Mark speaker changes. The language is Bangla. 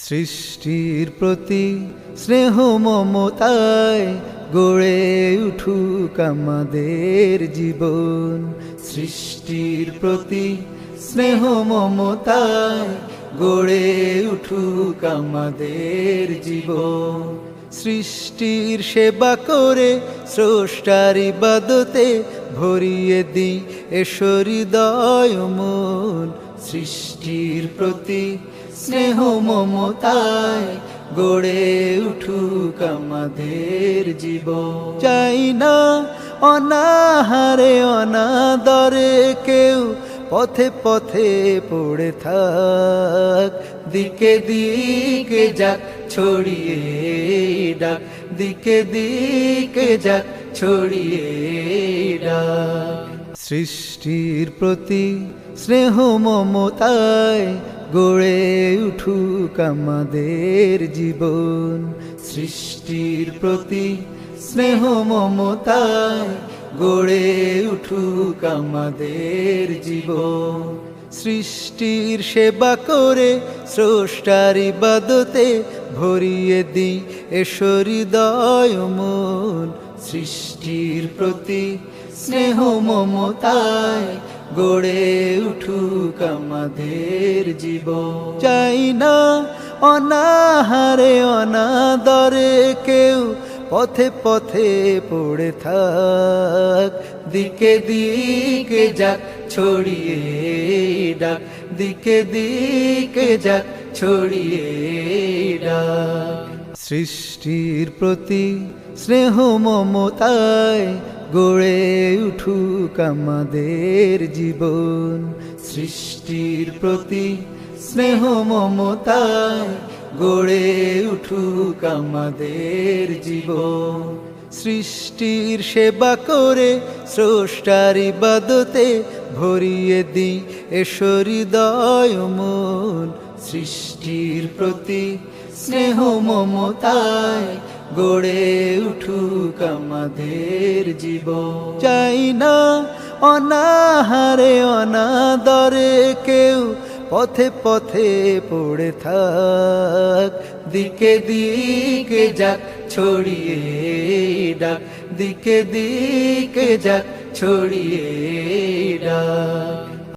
Speaker 1: সৃষ্টির প্রতি স্নেহ মমতায় গড়ে উঠুক আমাদের জীবন। সৃষ্টির প্রতি স্নেহ মমতায় গড়ে উঠুক আমাদের জীবন। সৃষ্টির সেবা করে স্রষ্টার ইবাদতে ভরিয়ে দিই এসো হৃদয় মন। সৃষ্টির প্রতি স্নেহ মমতায় গড়ে উঠুক আমাদের জীবন। চাই না অনাহারে অনাদরে কেউ পথে পথে পড়ে থাক। দিকে দিকে যাক ছড়িয়ে ডাক, দিকে দিকে যাক ছড়িয়ে ডাক। সৃষ্টির প্রতি স্নেহ মমতায় গড়ে উঠুক আমাদের জীবন। সৃষ্টির প্রতি স্নেহ মমতায় গড়ে উঠুক আমাদের জীবন। সৃষ্টির সেবা করে স্রষ্টার ইবাদতে ভরিয়ে দিই এসো হৃদয় মন। সৃষ্টির প্রতি স্নেহ মমতায় গড়ে উঠুক আমাদের জীবন। চাই না অনাহারে অনাদরে কেউ পথে পথে পড়ে থাক। দিকে দিকে যাক ছড়িয়ে ডাক, দিকে দিকে যাক ছড়িয়ে ডাক। সৃষ্টির প্রতি স্নেহ মমতায় গড়ে উঠুক আমাদের জীবন। সৃষ্টির প্রতি স্নেহ মমতায় গড়ে উঠুক আমাদের জীবন। সৃষ্টির সেবা করে স্রষ্টার ইবাদতে ভরিয়ে দিই এসো হৃদয় মন। সৃষ্টির প্রতি স্নেহ মমতায় গড়ে উঠুক আমাদের জীবন। চাই না অনাহারে অনাদরে কেউ পথে পথে পড়ে থাক। দিকে দিকে যাক ছড়িয়ে ডাক, দিকে দিকে যাক ছড়িয়ে ডাক।